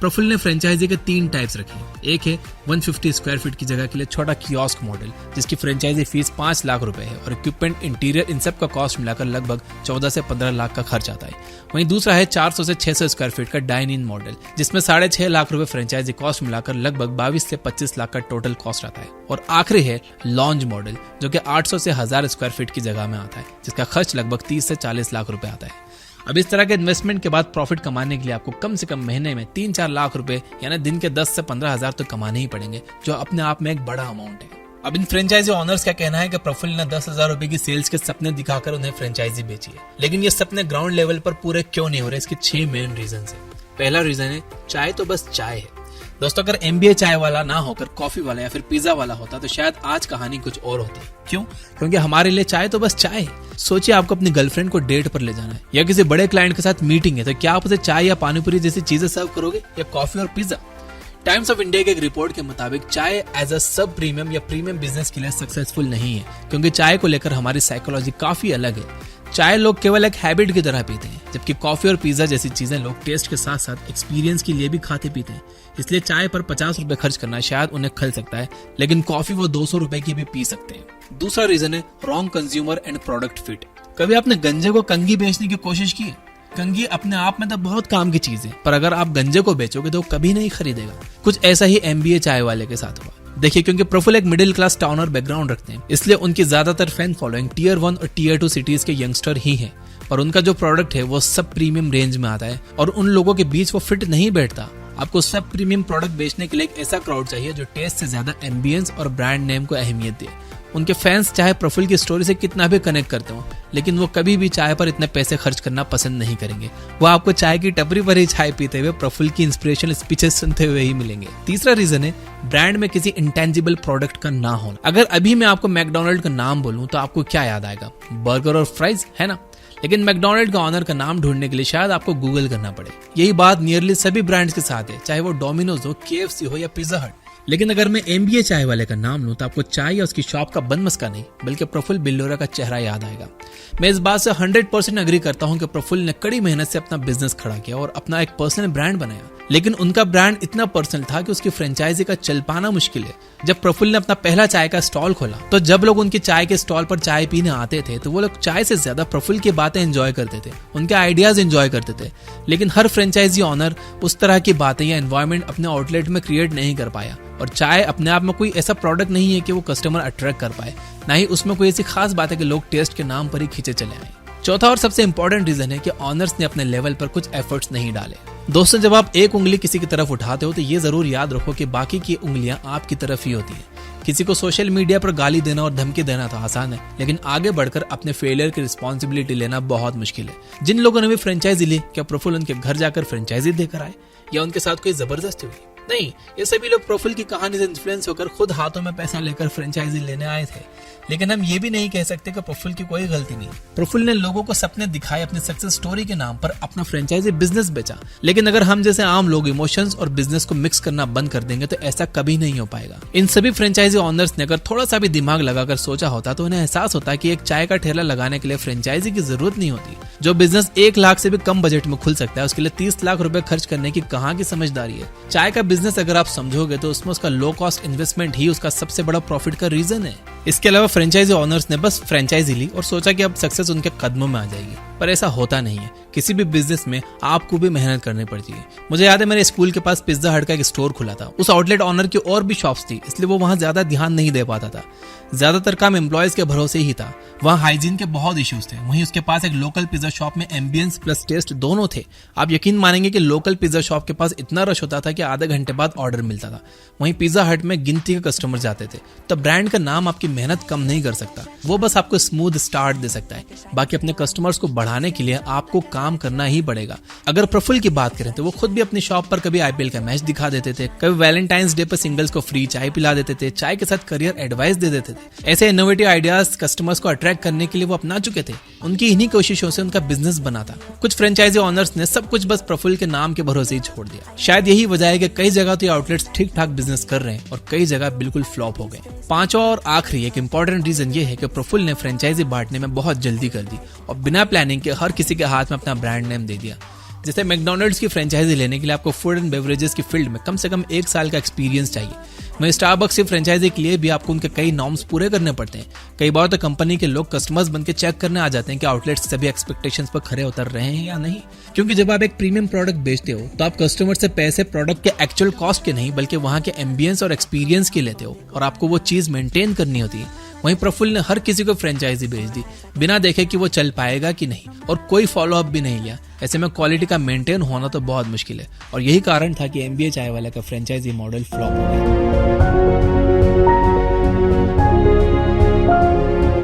प्रफुल्ल ने फ्रेंचाइजी के 3 टाइप्स रखे। एक है 150 स्क्वायर फीट की जगह के लिए छोटा कियोस्क मॉडल, जिसकी फ्रेंचाइजी फीस 5 लाख रुपए है और इक्विपमेंट, इंटीरियर, इन सब का कॉस्ट मिलाकर लगभग 14 से 15 लाख का खर्च आता है। वहीं दूसरा है 400 से 600 स्क्वायर फीट का डाइन इन मॉडल, जिसमें 6.5 लाख रुपए फ्रेंचाइजी कॉस्ट मिलाकर लगभग 22 से 25 लाख का टोटल कॉस्ट आता है। और आखिरी है लॉन्ज मॉडल, जो कि 800 से 1000 स्क्वायर फीट की जगह में आता है, जिसका खर्च लगभग 30 से 40 लाख रुपए आता है। अब इस तरह के इन्वेस्टमेंट के बाद प्रॉफिट कमाने के लिए आपको कम से कम महीने में 3-4 लाख रुपए यानी दिन के 10 से 15 हजार तो कमाने ही पड़ेंगे, जो अपने आप में एक बड़ा अमाउंट है। अब इन फ्रेंचाइजी ओनर्स का कहना है कि प्रफुल्ल ने 10,000 रुपए की सेल्स के सपने दिखाकर उन्हें फ्रेंचाइजी बेची है, लेकिन ये सपने ग्राउंड लेवल पर पूरे क्यों नहीं हो रहे? इसके 6 मेन रीजन है। पहला रीजन है चाय तो बस चाय है। दोस्तों, अगर MBA चाय वाला ना होकर कॉफी वाला या फिर पिज्जा वाला होता तो शायद आज कहानी कुछ और होती। क्यों? क्योंकि हमारे लिए चाय तो बस चाय है। सोचिए, आपको अपनी गर्लफ्रेंड को डेट पर ले जाना है या किसी बड़े क्लाइंट के साथ मीटिंग है, तो क्या आप उसे चाय या पानीपुरी जैसी चीजें सर्व करोगे या कॉफी और पिज्जा? टाइम्स ऑफ इंडिया के एक रिपोर्ट के मुताबिक चाय एज अ सब प्रीमियम या प्रीमियम बिजनेस के लिए सक्सेसफुल नहीं है, क्योंकि चाय को लेकर हमारी साइकोलॉजी काफी अलग है। चाय लोग केवल एक हैबिट की तरह पीते हैं, जबकि कॉफी और पिज्जा जैसी चीजें लोग टेस्ट के साथ साथ एक्सपीरियंस के लिए भी खाते पीते हैं। इसलिए चाय पर 50 रुपए खर्च करना शायद उन्हें खल सकता है, लेकिन कॉफी वो 200 रुपए की भी पी सकते हैं। दूसरा रीजन है wrong consumer and product fit. कभी आपने गंजे को कंघी बेचने की कोशिश की? कंघी अपने आप में तो बहुत काम की चीज है, पर अगर आप गंजे को बेचोगे तो कभी नहीं खरीदेगा। कुछ ऐसा ही MBA चाय वाले के साथ हुआ। देखिए, क्योंकि प्रफुल्ल एक मिडिल क्लास टाउनर बैकग्राउंड रखते हैं, इसलिए उनकी ज्यादातर फैन फॉलोइंग Tier 1 और Tier 2 सिटीज के यंगस्टर ही हैं। और उनका जो प्रोडक्ट है वो सब प्रीमियम रेंज में आता है और उन लोगों के बीच वो फिट नहीं बैठता। आपको सब प्रीमियम प्रोडक्ट बेचने के लिए एक ऐसा क्राउड चाहिए जो टेस्ट से ज्यादा एम्बियंस और ब्रांड नेम को अहमियत दे। उनके फैंस चाहे प्रफुल्ल की स्टोरी से कितना भी कनेक्ट करते हो, लेकिन वो कभी भी चाय पर इतने पैसे खर्च करना पसंद नहीं करेंगे। वो आपको चाय की टपरी पर ही चाय पीते हुए प्रफुल्ल की इंस्पिरेशनल स्पीचेस सुनते हुए ही मिलेंगे। तीसरा रीजन है ब्रांड में किसी इंटेंजिबल प्रोडक्ट का ना होना। अगर अभी मैं आपको मैकडोनल्ड का नाम बोलूं तो आपको क्या याद आएगा? बर्गर और फ्राइज, है ना? लेकिन मैकडोनल्ड का ऑनर का नाम ढूंढने के लिए शायद आपको गूगल करना पड़े। यही बात नियरली सभी ब्रांड्स के साथ है, चाहे वो डोमिनोज हो, KFC हो या पिज्जा हट। लेकिन अगर मैं MBA चाय वाले का नाम लूं तो आपको चाय या उसकी शॉप का बन मस्का नहीं, बल्कि प्रफुल्ल बिल्लोरा का चेहरा याद आएगा। मैं इस बात से 100% अग्री करता हूं कि प्रफुल्ल ने कड़ी मेहनत से अपना बिजनेस खड़ा किया और अपना एक पर्सनल ब्रांड बनाया, लेकिन उनका ब्रांड इतना पर्सनल था कि उसकी फ्रेंचाइजी का चल पाना मुश्किल है। जब प्रफुल्ल ने अपना पहला चाय का स्टॉल खोला तो जब लोग उनकी चाय के स्टॉल पर चाय पीने आते थे तो वो लोग चाय से ज्यादा प्रफुल्ल की बातें एंजॉय करते थे, उनके आइडियाज एंजॉय करते थे। लेकिन हर फ्रेंचाइजी ऑनर उस तरह की बातें या एनवायरनमेंट अपने आउटलेट में क्रिएट नहीं कर पाया। और चाय अपने आप में कोई ऐसा प्रोडक्ट नहीं है कि वो कस्टमर अट्रैक्ट कर पाए, ना ही उसमें कोई ऐसी खास बात है कि लोग टेस्ट के नाम पर ही खींचे चले आए। चौथा और सबसे इंपॉर्टेंट रीजन है कि ऑनर्स ने अपने लेवल पर कुछ एफर्ट्स नहीं डाले। दोस्तों, जब आप एक उंगली किसी की तरफ उठाते हो तो ये जरूर याद रखो कि बाकी की उंगलियां आपकी तरफ ही होती हैं। किसी को सोशल मीडिया पर गाली देना और धमकी देना तो आसान है, लेकिन आगे बढ़कर अपने फेलियर की रिस्पॉन्सिबिलिटी लेना बहुत मुश्किल है। जिन लोगों ने भी फ्रेंचाइजी ली, क्या प्रफुल्ल उनके घर जाकर फ्रेंचाइजी देकर आए या उनके साथ कोई जबरदस्ती हुई? नहीं, ये सभी लोग प्रफुल्ल की कहानी से इन्फ्लुएंस होकर खुद हाथों में पैसा लेकर फ्रेंचाइजी लेने आए थे। लेकिन हम ये भी नहीं कह सकते कि प्रफुल्ल की कोई गलती नहीं। प्रफुल्ल ने लोगों को सपने दिखाए, अपनी सक्सेस स्टोरी के नाम पर अपना फ्रेंचाइजी बिजनेस बेचा। लेकिन अगर हम जैसे आम लोग इमोशंस और बिजनेस को मिक्स करना बंद कर देंगे तो ऐसा कभी नहीं हो पाएगा। इन सभी फ्रेंचाइजी ऑनर्स ने अगर थोड़ा सा भी दिमाग लगाकर सोचा होता तो उन्हें एहसास होता कि एक चाय का ठेला लगाने के लिए फ्रेंचाइजी की जरूरत नहीं होती। जो बिजनेस 1 लाख से भी कम बजट में खुल सकता है, उसके लिए 30 लाख रुपए खर्च करने की कहाँ की समझदारी है? चाय का बिजनेस अगर आप समझोगे तो उसमें उसका लो कॉस्ट इन्वेस्टमेंट ही उसका सबसे बड़ा प्रॉफिट का रीजन है। इसके अलावा फ्रेंचाइजी ऑनर्स ने बस फ्रेंचाइजी ली और सोचा कि अब सक्सेस उनके कदमों में आ जाएगी, पर ऐसा होता नहीं है। किसी भी बिजनेस में आपको भी मेहनत करनी पड़ती है। मुझे याद है, मेरे स्कूल के पास पिज्जा हट का एक स्टोर खुला था। उस आउटलेट ऑनर की और भी शॉप्स थी, इसलिए वो वहां ज्यादा ध्यान नहीं दे पाता था। ज्यादातर काम एम्प्लॉयज के भरोसे ही था। वहाँ हाइजीन के बहुत इश्यूज थे। वहीं उसके पास एक लोकल पिज्जा शॉप में एम्बियंस प्लस टेस्ट दोनों थे। आप यकीन मानेंगे कि लोकल पिज्जा शॉप के पास इतना रश होता था कि आधे घंटे बाद ऑर्डर मिलता था। वहीं पिज्जा हट में गिनती के कस्टमर जाते थे। तो ब्रांड का नाम आपकी मेहनत कम नहीं कर सकता, वो बस आपको स्मूथ स्टार्ट दे सकता है। बाकी अपने कस्टमर्स को बढ़ाने के लिए आपको काम करना ही पड़ेगा। अगर प्रफुल्ल की बात करें तो वो खुद भी अपनी शॉप पर कभी IPL का मैच दिखा देते थे, कभी वैलेंटाइंस डे पर सिंगल्स को फ्री चाय पिला देते थे, चाय के साथ करियर एडवाइस दे देते थे। ऐसे इनोवेटिव आइडियाज कस्टमर्स को अट्रैक्ट करने के लिए वो अपना चुके थे। उनकी इन्हीं कोशिशों से उनका बिजनेस बना था। कुछ फ्रेंचाइजी ऑनर्स ने सब कुछ बस प्रफुल्ल के नाम के भरोसे ही छोड़ दिया। शायद यही वजह है कि कई जगह तो ये आउटलेट्स ठीक ठाक बिजनेस कर रहे हैं और कई जगह बिल्कुल फ्लॉप हो गए। पांचवा और आखिरी एक इंपॉर्टेंट रीजन ये है कि प्रफुल्ल ने फ्रेंचाइजी बांटने में बहुत जल्दी कर दी और बिना प्लानिंग के हर किसी के हाथ में अपना ब्रांड नेम दे दिया। जैसे मैकडॉनल्ड्स की फ्रेंचाइजी लेने के लिए आपको फूड एंड बेवरेजेस की फील्ड में कम से कम 1 साल का एक्सपीरियंस चाहिए। वहीं स्टारबक्स की फ्रेंचाइजी के लिए भी आपको उनके कई नॉर्म्स पूरे करने पड़ते हैं। कई बार तो कंपनी के लोग कस्टमर्स बन के चेक करने आ जाते हैं कि आउटलेट्स सभी एक्सपेक्टेशंस पर खरे उतर रहे हैं या नहीं, क्योंकि जब आप एक प्रीमियम प्रोडक्ट बेचते हो तो आप कस्टमर से पैसे प्रोडक्ट के एक्चुअल कॉस्ट के नहीं बल्कि वहां के एम्बियंस और एक्सपीरियंस के लेते हो और आपको वो चीज मेंटेन करनी होती है। वहीं प्रफुल्ल ने हर किसी को फ्रेंचाइजी भेज दी बिना देखे कि वो चल पाएगा कि नहीं, और कोई फॉलोअप भी नहीं लिया। ऐसे में क्वालिटी का मेंटेन होना तो बहुत मुश्किल है और यही कारण था कि MBA चाय वाला का फ्रेंचाइजी मॉडल फ्लॉप हो गया।